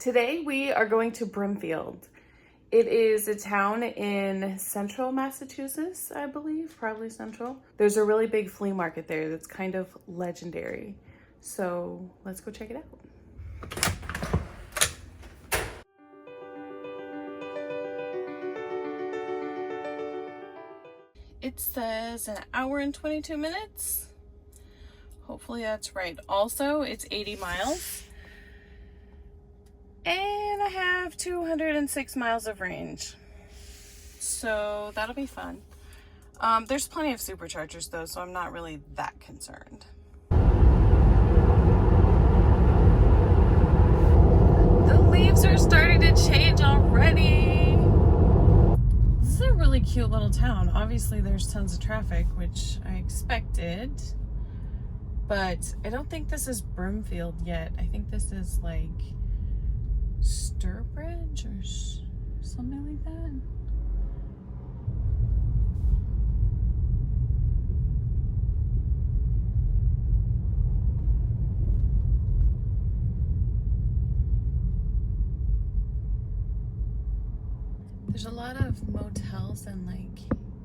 Today we are going to Brimfield. It is a town in central Massachusetts, I believe, probably central. There's a really big flea market there that's kind of legendary. So let's go check it out. It says an hour and 22 minutes. Hopefully that's right. Also, it's 80 miles. And I have 206 miles of range. So that'll be fun. There's plenty of superchargers though, so I'm not really that concerned. The leaves are starting to change already. This is a really cute little town. Obviously there's tons of traffic, which I expected. But I don't think this is Brimfield yet. I think this is like Sturbridge or something like that. There's a lot of motels and like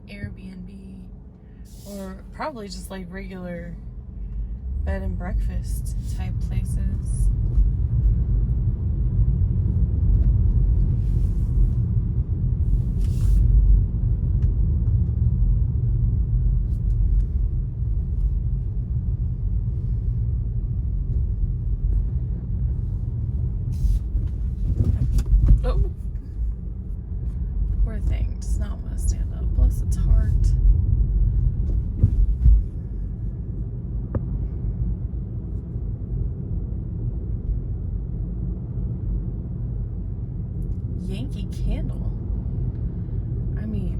Airbnb or probably just like regular bed and breakfast type places. Oh, poor thing does not want to stand up. Bless its heart. Yankee Candle. I mean,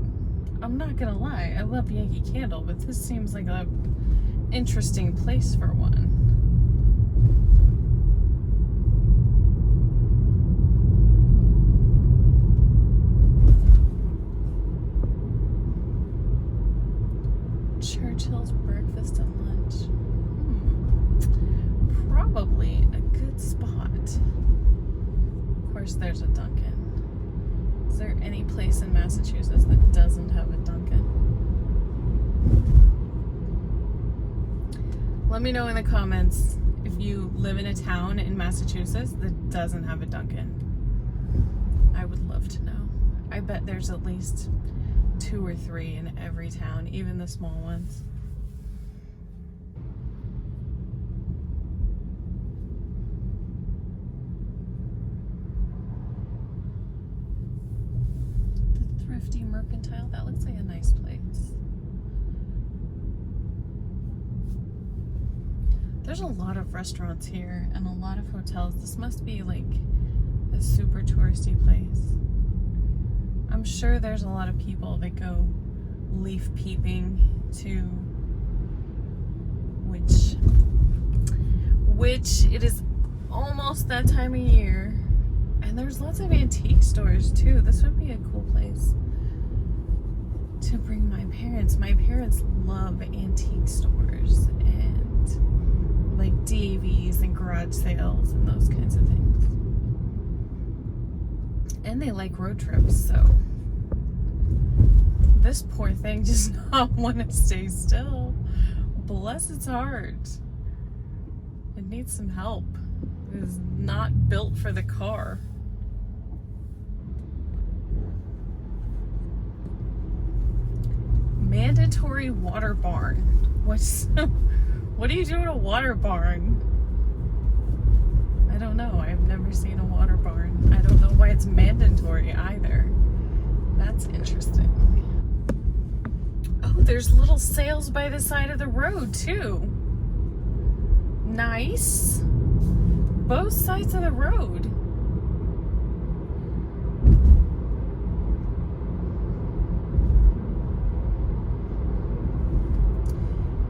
I'm not gonna lie, I love Yankee Candle, but this seems like a interesting place for one. Churchill's breakfast and lunch. Probably a good spot. Of course, there's a Dunkin'. Is there any place in Massachusetts that doesn't have a Dunkin'? Let me know in the comments if you live in a town in Massachusetts that doesn't have a Dunkin'. I would love to know. I bet there's at least 2 or 3 in every town, even the small ones. The Thrifty Mercantile, that looks like a nice place. There's a lot of restaurants here and a lot of hotels. This must be like a super touristy place. I'm sure there's a lot of people that go leaf peeping to which it is almost that time of year. And there's lots of antique stores too. This would be a cool place to bring my parents. My parents love antique stores and like DAVs and garage sales and those kinds of things. And they like road trips, so this poor thing does not want to stay still. Bless its heart. It needs some help. It is not built for the car. Mandatory water barn. What do you do in a water barn? I don't know. I've never seen a water barn. I don't know why it's mandatory either. That's interesting. Oh, there's little sales by the side of the road too. Nice. Both sides of the road.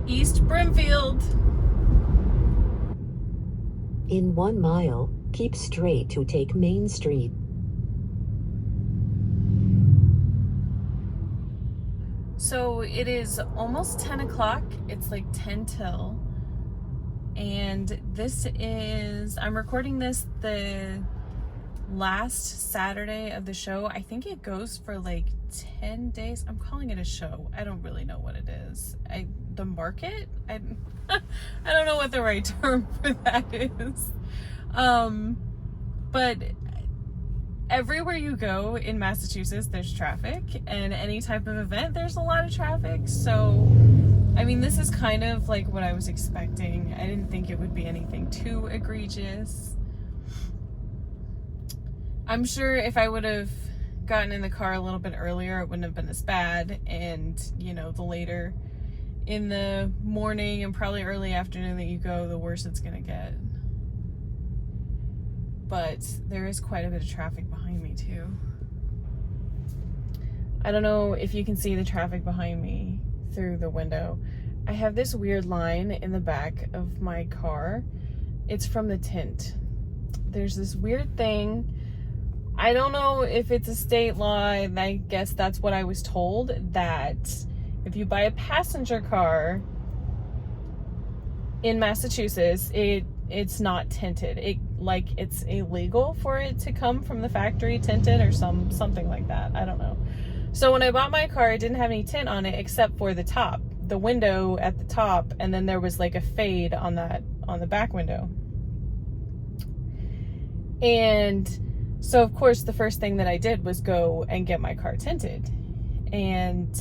East Brimfield. In 1 mile, keep straight to take Main Street. So it is almost 10 o'clock. It's like 10 till. And this is, I'm recording this the last Saturday of the show. I think it goes for like 10 days. I'm calling it a show. I don't really know what it is. The market? I don't know what the right term for that is. But everywhere you go in Massachusetts, there's traffic, and any type of event, there's a lot of traffic. So, I mean, this is kind of like what I was expecting. I didn't think it would be anything too egregious. I'm sure if I would have gotten in the car a little bit earlier, it wouldn't have been as bad. And, you know, the later in the morning and probably early afternoon that you go, the worse it's gonna get. But there is quite a bit of traffic behind me too. I don't know if you can see the traffic behind me through the window. I have this weird line in the back of my car. It's from the tint. There's this weird thing. I don't know if it's a state law, and I guess that's what I was told, that if you buy a passenger car in Massachusetts, it's not tinted. It's illegal for it to come from the factory tinted or something like that. I don't know. So when I bought my car, it didn't have any tint on it except for the top, the window at the top, and then there was like a fade on the back window. And so of course the first thing that I did was go and get my car tinted. And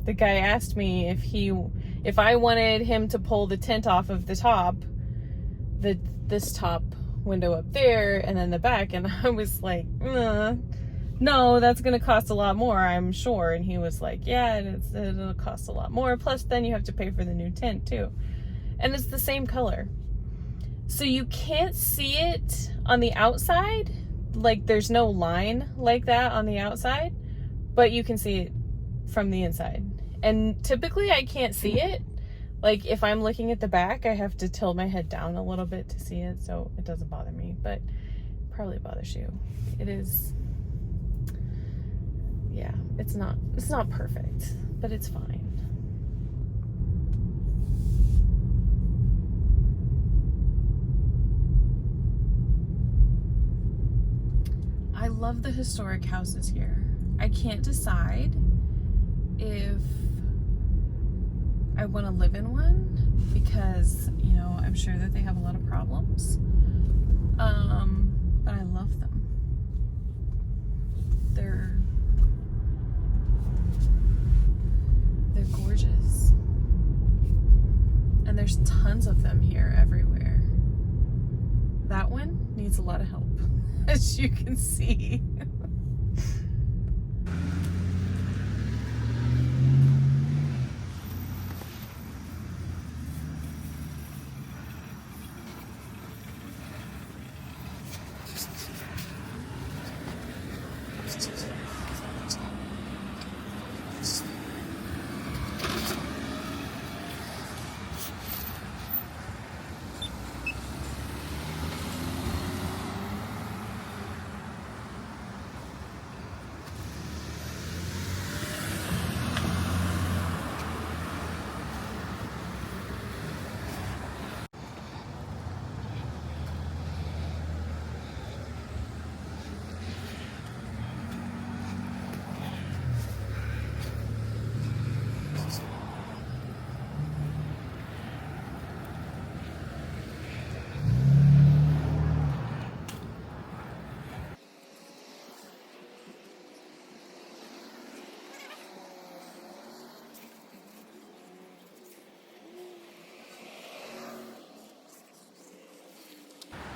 the guy asked me if I wanted him to pull the tint off of the top, this top window up there, and then the back, and I was like, no, that's gonna cost a lot more, I'm sure. And he was like, yeah, it'll cost a lot more, plus then you have to pay for the new tint too, and it's the same color, so you can't see it on the outside. Like, there's no line like that on the outside, but you can see it from the inside. And typically I can't see it. Like, if I'm looking at the back, I have to tilt my head down a little bit to see it, so it doesn't bother me, but it probably bothers you. It is, yeah, it's not perfect, but it's fine. I love the historic houses here. I can't decide if I want to live in one because, you know, I'm sure that they have a lot of problems. But I love them. They're gorgeous. And there's tons of them here everywhere. That one needs a lot of help, as you can see.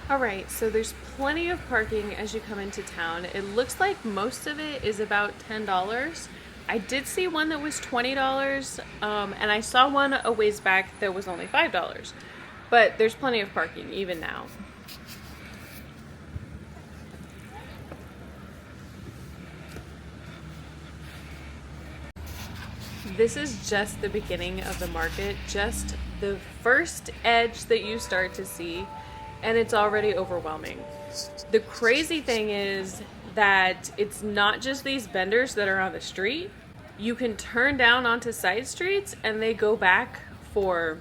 Alright, so there's plenty of parking as you come into town. It looks like most of it is about $10. I did see one that was $20, and I saw one a ways back that was only $5. But there's plenty of parking even now. This is just the beginning of the market, just the first edge that you start to see, and it's already overwhelming. The crazy thing is that it's not just these vendors that are on the street. You can turn down onto side streets and they go back for,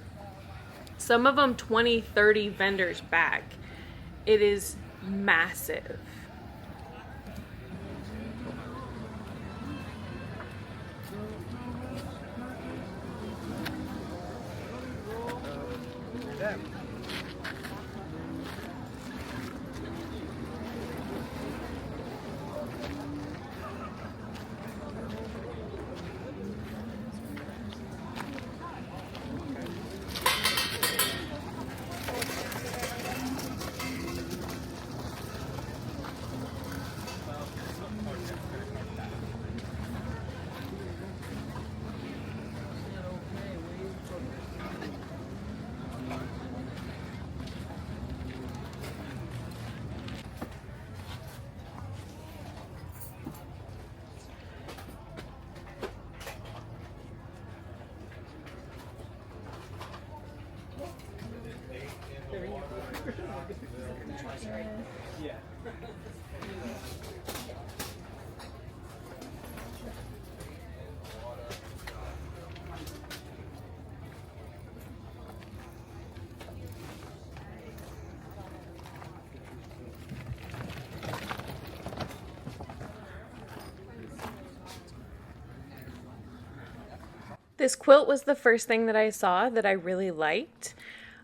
some of them 20, 30 vendors back. It is massive. This quilt was the first thing that I saw that I really liked.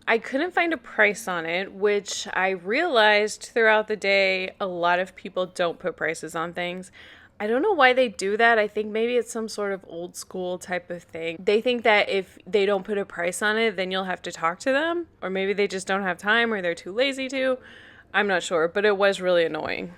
I couldn't find a price on it, which I realized throughout the day a lot of people don't put prices on things. I don't know why they do that. I think maybe it's some sort of old school type of thing. They think that if they don't put a price on it, then you'll have to talk to them. Or maybe they just don't have time or they're too lazy to. I'm not sure, but it was really annoying.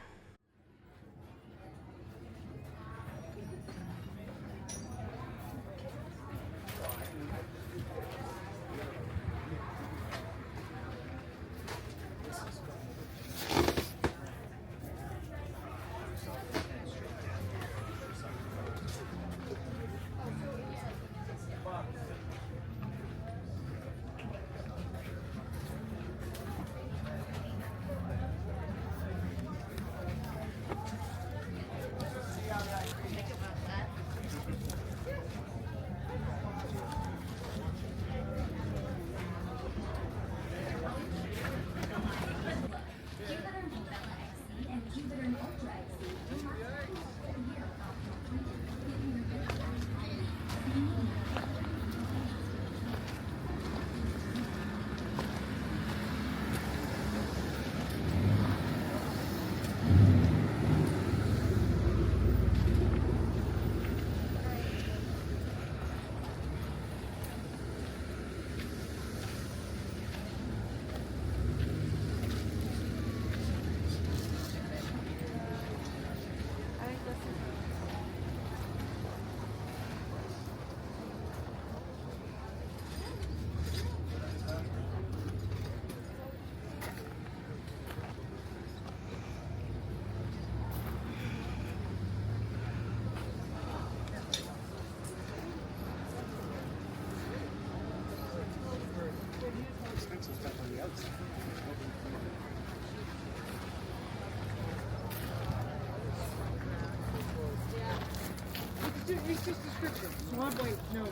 It's just description. Swab white, no,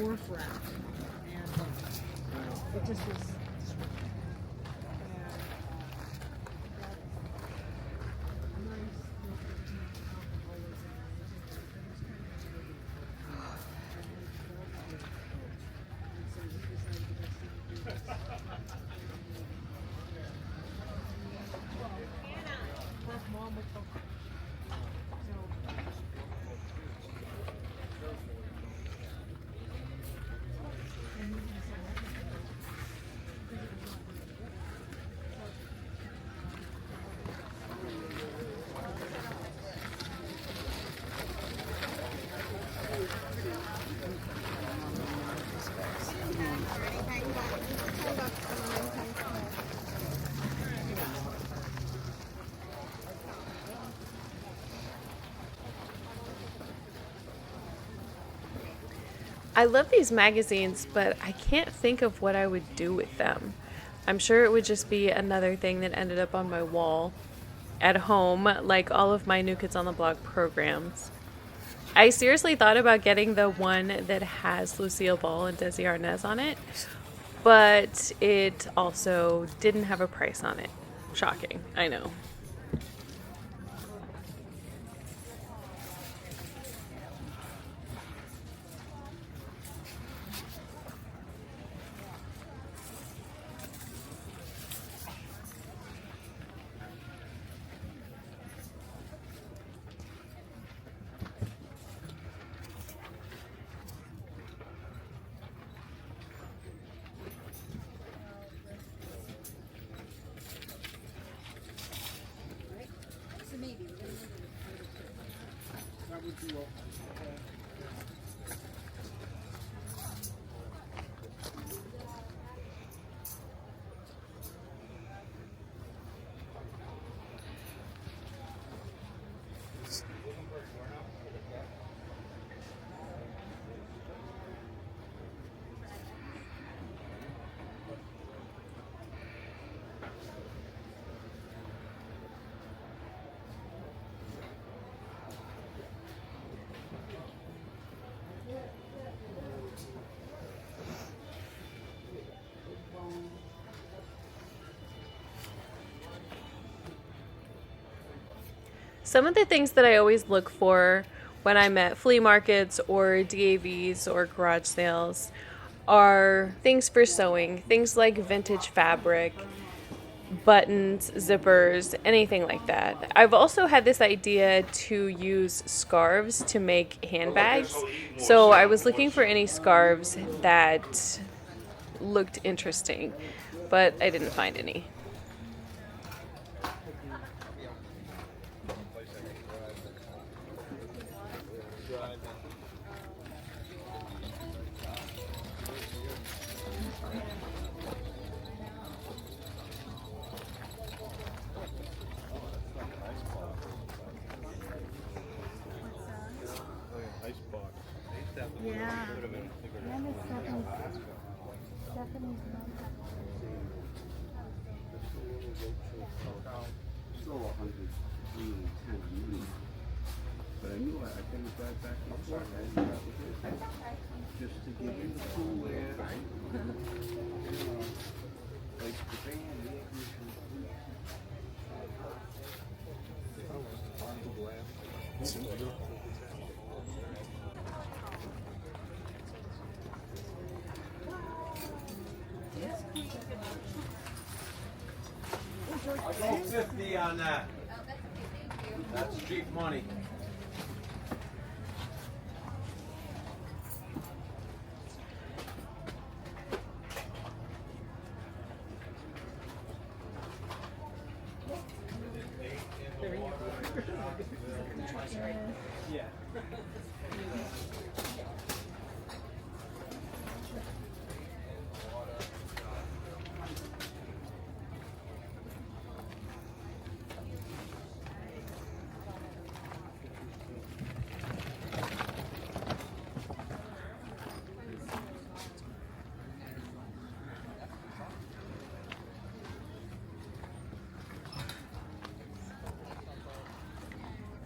wharf rat. And it just was description. I love these magazines, but I can't think of what I would do with them. I'm sure it would just be another thing that ended up on my wall at home, like all of my New Kids on the Block programs. I seriously thought about getting the one that has Lucille Ball and Desi Arnaz on it, but it also didn't have a price on it. Shocking, I know. Some of the things that I always look for when I'm at flea markets or DAVs or garage sales are things for sewing, things like vintage fabric, buttons, zippers, anything like that. I've also had this idea to use scarves to make handbags. So I was looking for any scarves that looked interesting, but I didn't find any. Yeah. Still 110 million. But I knew I can drive back and forth. Just to give you the cool air. Like the band, the air conditioning. I'll go 50 on that. That's cheap money. Yeah.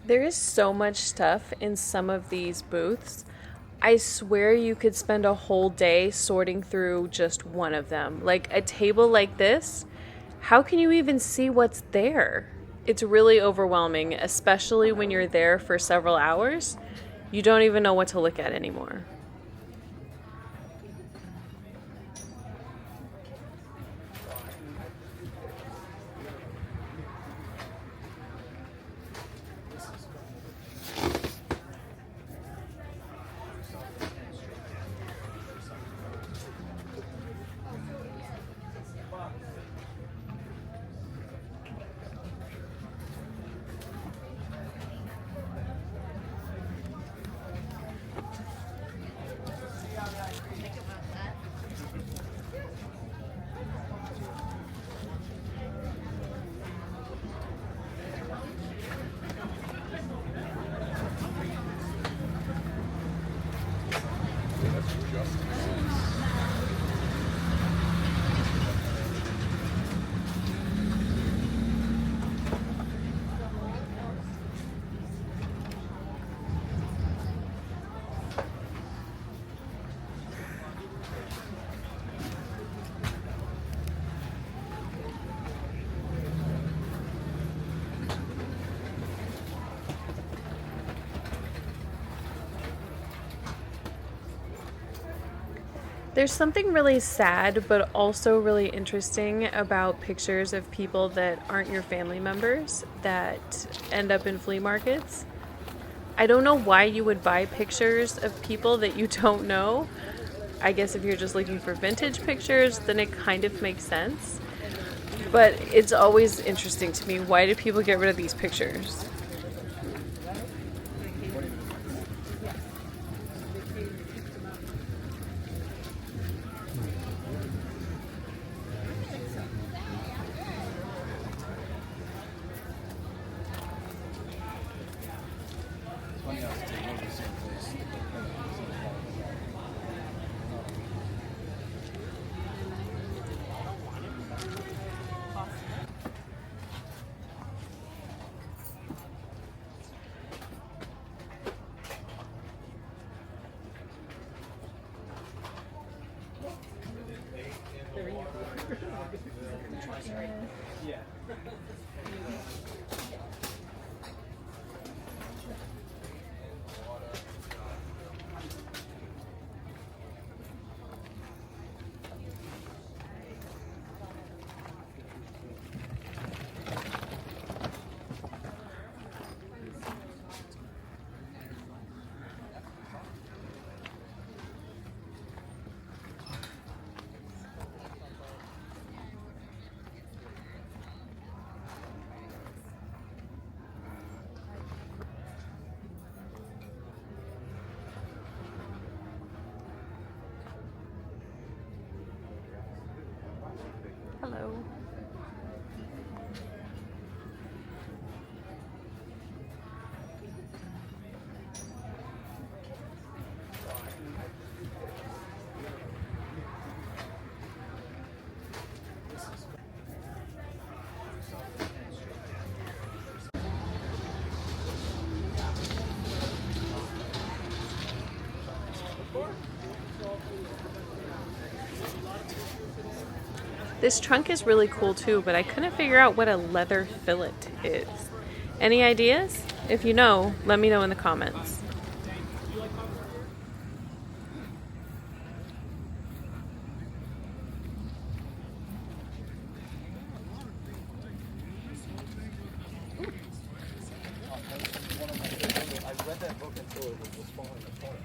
There is so much stuff in some of these booths. I swear you could spend a whole day sorting through just one of them. Like a table like this, how can you even see what's there? It's really overwhelming, especially when you're there for several hours. You don't even know what to look at anymore. There's something really sad but also really interesting about pictures of people that aren't your family members that end up in flea markets. I don't know why you would buy pictures of people that you don't know. I guess if you're just looking for vintage pictures, then it kind of makes sense. But it's always interesting to me, why do people get rid of these pictures? Hello. This trunk is really cool too, but I couldn't figure out what a leather fillet is. Any ideas? If you know, let me know in the comments. I read that book until it was falling apart.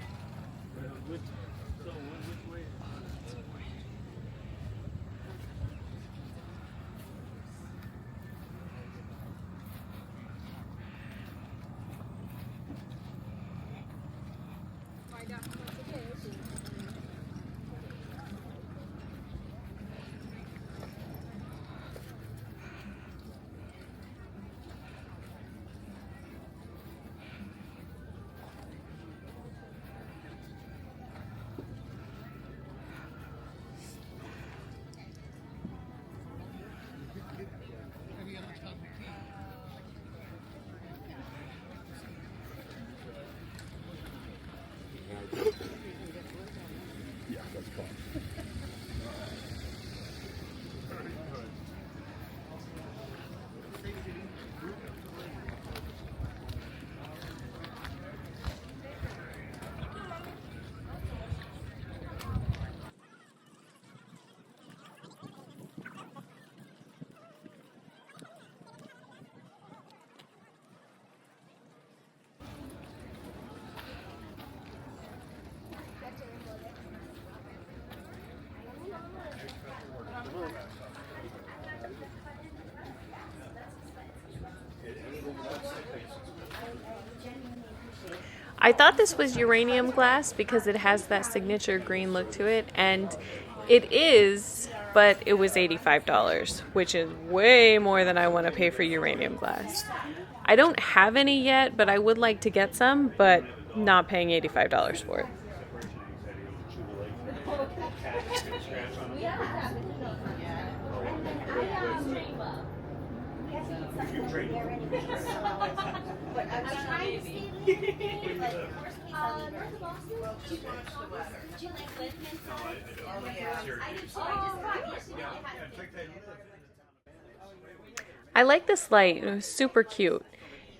Yeah, that's fine. I thought this was uranium glass because it has that signature green look to it, and it is, but it was $85, which is way more than I want to pay for uranium glass. I don't have any yet, but I would like to get some, but not paying $85 for it. I like this light. It was super cute.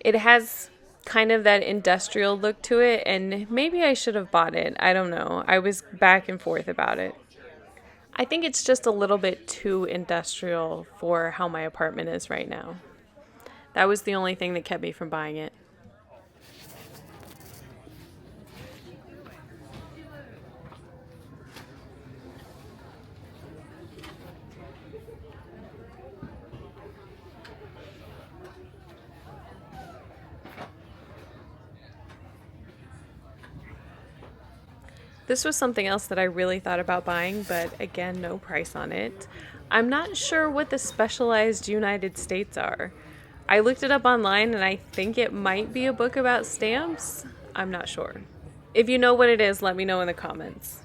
It has kind of that industrial look to it, and maybe I should have bought it. I don't know. I was back and forth about it. I think it's just a little bit too industrial for how my apartment is right now. That was the only thing that kept me from buying it. This was something else that I really thought about buying, but again, no price on it. I'm not sure what the specialized United States are. I looked it up online and I think it might be a book about stamps. I'm not sure. If you know what it is, let me know in the comments.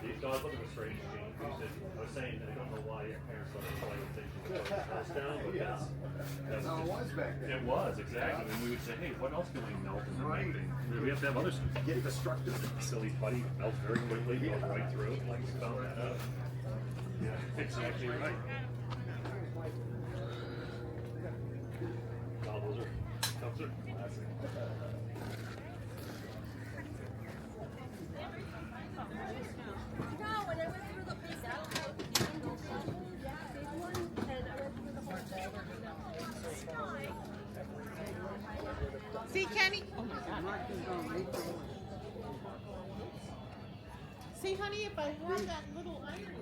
These dogs look at the strange gene. I was saying that I don't know why your parents let us play with things to put the house down, but that's How it was back then. it was, exactly. And we would say, hey, what else can we melt in the Right. thing? We have to have other stuff. Get destructive. Silly putty melts very quickly, goes right through. Like we found that out. Yeah, exactly right. Wow, those are classic. See, Kenny? Oh my God. See, honey, if I had that little iron.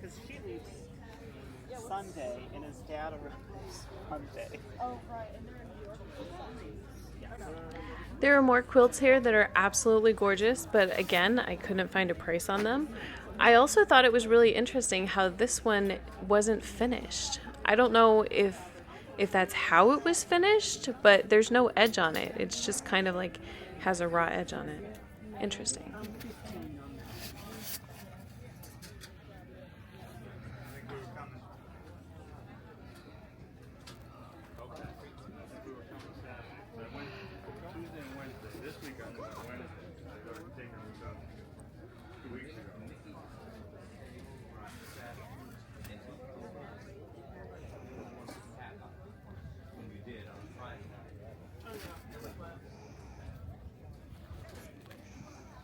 Because she leaves Sunday and his dad arrives Monday. Oh, right. And they're in New York. There are more quilts here that are absolutely gorgeous, but again, I couldn't find a price on them. I also thought it was really interesting how this one wasn't finished. I don't know if that's how it was finished, but there's no edge on it. It's just kind of like has a raw edge on it. Interesting. Tuesday and Wednesday. This week I'm going Wednesday. I already taken a week off 2 weeks ago.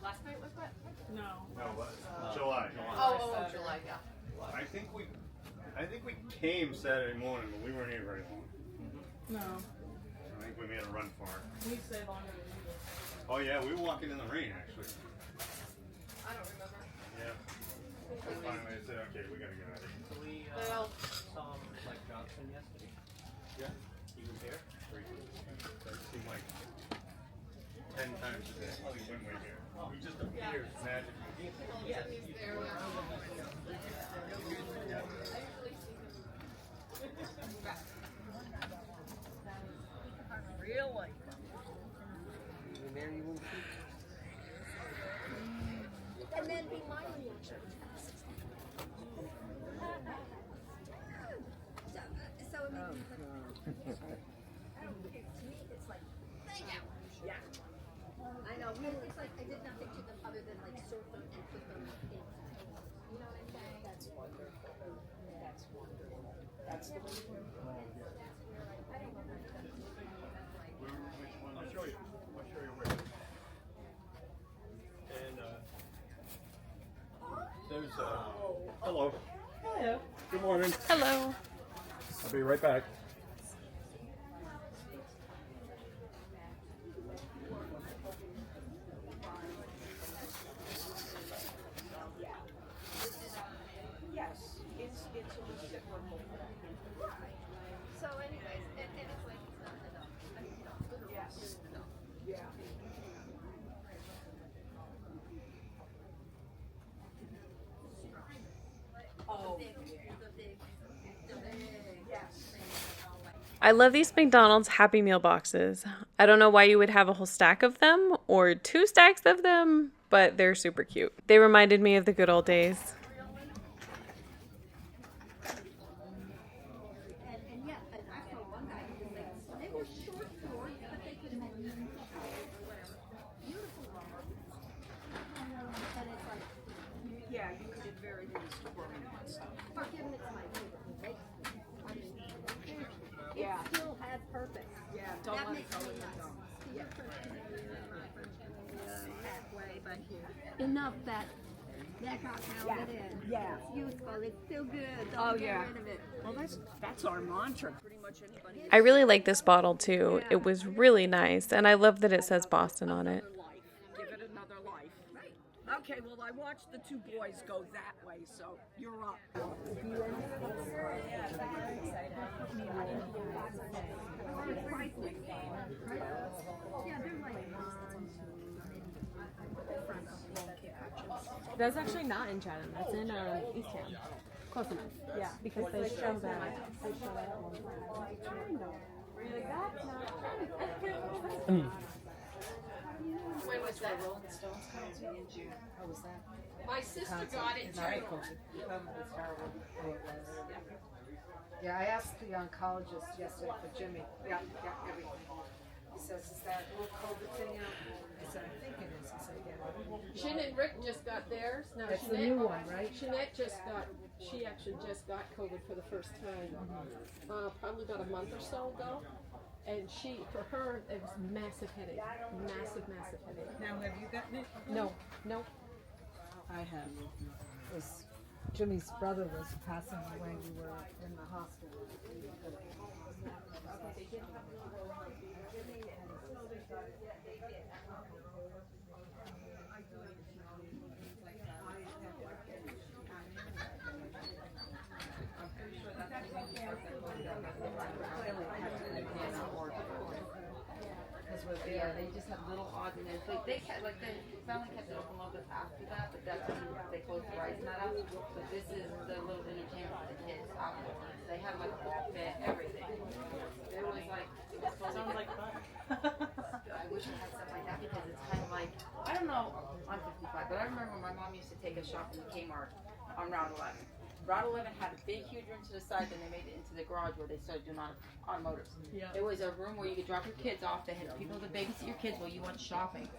Last night was what? No. No, what? July. July, yeah. I think we came Saturday morning, but we weren't here very long. No. I think we made a run for it. We stayed longer than you did. Oh yeah, we were walking in the rain actually. I don't remember. Yeah. And finally I said, okay, we gotta get out of here. We Well, saw Mike Johnson yesterday. Yeah. He was here. That seemed like 10 times a day when we're here. He just appears magically. really? There you will And then remind me of church. So it makes me think, I don't care. To me, it's like, thank you. Yeah. I know. It's like I did nothing to them other than like sort them and put them in. You know what I'm saying? That's wonderful. That's wonderful. That's the way to I don't know. I'll show you. I'll show you where. And there's hello. Hello. Good morning. Hello. I'll be right back. So anyways, and it's like it's not enough. I mean, no, literally, it's enough. I love these McDonald's Happy Meal boxes. I don't know why you would have a whole stack of them or 2 stacks of them, but they're super cute. They reminded me of the good old days. And yeah, and I saw one guy who was like, they were short shorts, but they could have been whatever. Beautiful lumber. And it's like, Yeah, you could have very nice for me and stuff. That makes me halfway, but enough that got pounded in. Yeah. It's useful. It's still good. Don't Oh, get yeah. rid of it. Well, that's our mantra. Pretty much anybody. I really like this bottle too. It was really nice, and I love that it says Boston on it. Another life. Give it another life. Right. Okay, well, I watched the two boys go that way, so you're up. That's actually not in Chatham. That's in Eastham. Close enough. Yeah, because they show that. They show that at one time. Were you like, that's not When was that? Rolling Stones concert in June. How was that? My sister got it too. Yeah, I asked the oncologist yesterday for Jimmy. Yeah, everything. He says, is that little COVID thing out? I said, I think it is. He said, yeah. Shin and Rick just got theirs. Now That's the new one, right? Shinette she actually just got COVID for the first time, probably about a month or so ago. And for her, it was massive headache. Massive headache. Now, have you gotten it? No. I have. Jimmy's brother was passing away. We were in the hospital. Yeah, they just had little odds and ends. Like they kept, like the family kept it open a little bit after that, but that's when they closed the rice nut out. But this is the little entertainment for the kids afterwards. They had like a ball pit, everything. It was like, it was totally sounds like fun. I wish I had stuff like that because it's kind of like, I don't know, I'm 55, but I remember my mom used to take us shopping to Kmart on Route 11. Route 11 had a big, huge room to the side, then they made it into the garage where they started doing automotives. Yeah. It was a room where you could drop your kids off. They had people to babysit your kids while you went shopping.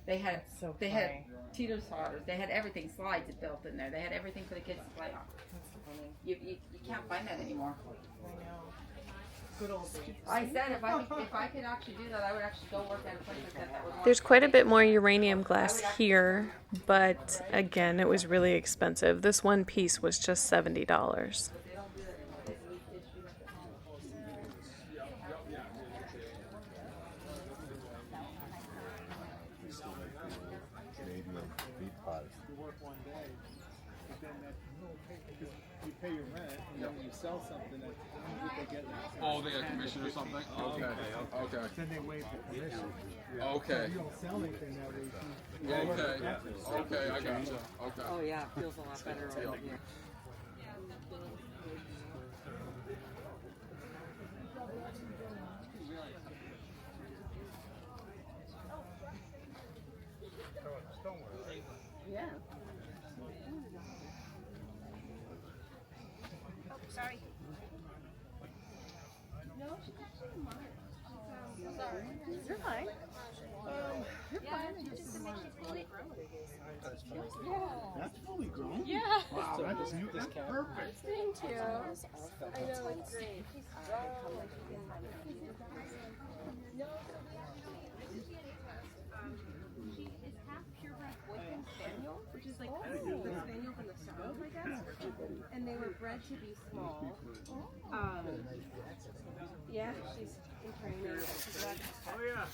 They had teeter-totters. They had everything, slides built in there. They had everything for the kids to play on. You can't find that anymore. I know. Good old days. I said if I could actually do that, I would actually go work at a place like that. There's quite a bit more uranium glass here, but again, it was really expensive. This one piece was just $70. You pay your rent, and then when you sell something, that's what they get. Oh, they got a commission or something? Okay. Then they waive the commission. Okay. If you don't sell anything that way. Okay, I got you. Okay. Oh yeah, it feels a lot better over here. Yeah. Oh, sorry. No, she's actually mine. Sorry. You're fine. You're fine. Just to make you fully grown. That's fully grown? Yeah. Wow, that's perfect. Thank you. I know, it's great. She is half purebred Boykin Spaniel, which is like the Spaniel from the South, I guess. And they were bred to be small. Yeah, she's in training. Oh yeah,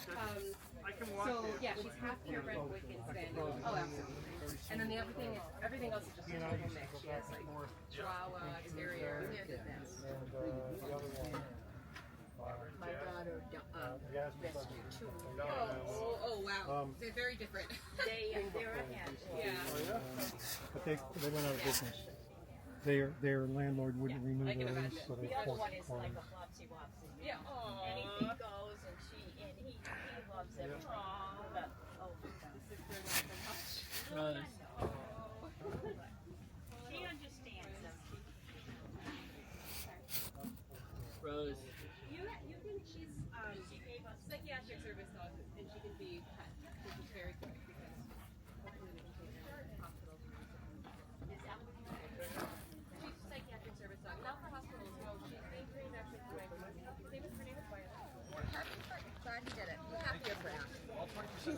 I can walk So yeah, she's half purebred Boykin Spaniel. Oh, absolutely. And then everything else is just a total mix. She has like Chihuahua, Terrier, goodness. My daughter rescued two. Oh wow. They're very different. They're a handful. Yeah. But they went out of business. Their landlord wouldn't renew their lease, so they The other forced one the is corner. like a flopsy wopsy. Yeah. Anything goes, and he loves it. But she understands them. Rose. You think she's psychiatric service dog, and she can be pet, which is very good because hopefully we can take her to hospitals. She's psychiatric service dog, not for hospitals. No, she's being trained actually for my. Her name is Violet. Oh,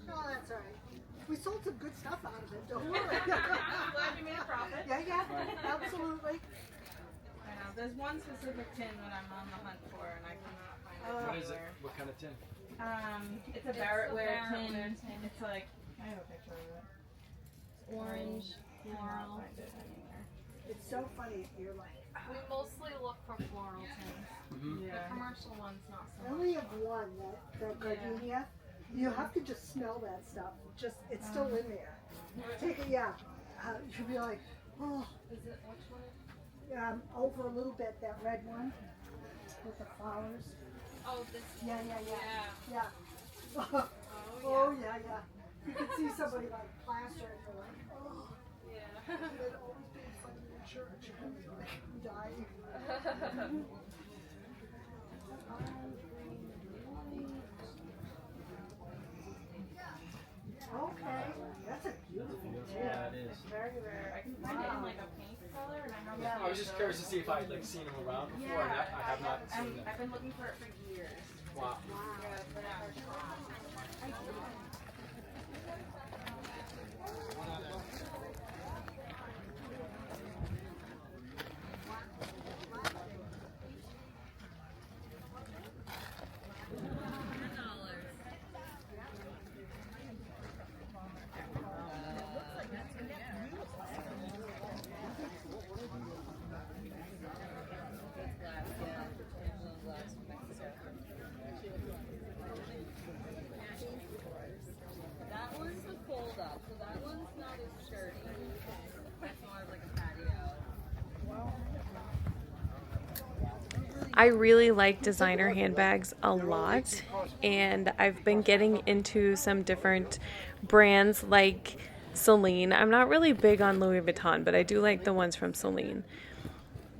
that's all right. We sold some good stuff out of it, don't worry. I'm glad you made a profit. Yeah, absolutely. I know. There's one specific tin that I'm on the hunt for, and I cannot find it What is it? anywhere. What kind of tin? It's a Barrettware tin. It's like, I have a picture of it. It's orange, floral. Find it anywhere. It's so funny. You're like, We mostly look for floral tins. The commercial one's not so I only have one, that gardenia. You have to just smell that stuff. It's still in there. Take it, yeah. You'll be like, oh. Is it, which one? Over a little bit, that red one with the flowers. Oh, this. Yeah. Oh, yeah. You can see somebody like plaster and you're like, oh. Yeah. It always being funny in church. I'm dying. Okay, that's a beautiful tin. Yeah, it is. It's very rare. I can find it in like a pink color, and I have I was just curious to see if I'd like seen them around before. And I have not seen them. I've been looking for it for years. Wow. Yeah, but That one's a fold up, so that one's not as sturdy. That's more of like a patio. I really like designer handbags a lot, and I've been getting into some different brands like Celine. I'm not really big on Louis Vuitton, but I do like the ones from Celine.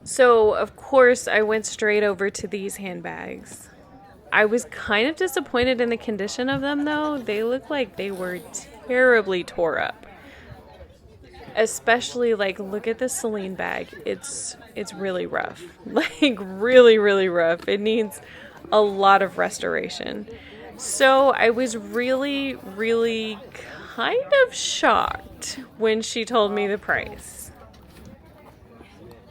So, of course, I went straight over to these handbags. I was kind of disappointed in the condition of them, though. They look like they were terribly tore up. Especially, like, look at the Celine bag. It's really rough. Like, really, really rough. It needs a lot of restoration. So I was really, really kind of shocked when she told me the price.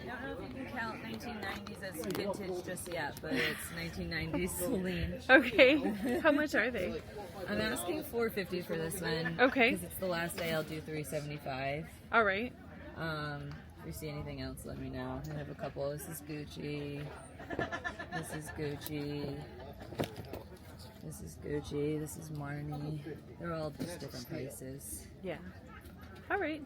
I don't know if you can count 1990s as vintage just yet, but it's 1990s Celine. Okay. How much are they? I'm asking $450 for this one. Okay. Because it's the last day, I'll do $375. All right. If you see anything else, let me know. I have a couple. This is Gucci. This is Gucci. This is Gucci. This is Marni. They're all just different prices. Yeah. All right.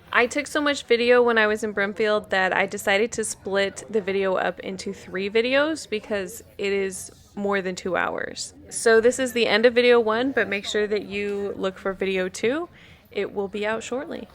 I took so much video when I was in Brimfield that I decided to split the video up into 3 videos because it is more than 2 hours. So this is the end of video 1, but make sure that you look for video 2. It will be out shortly.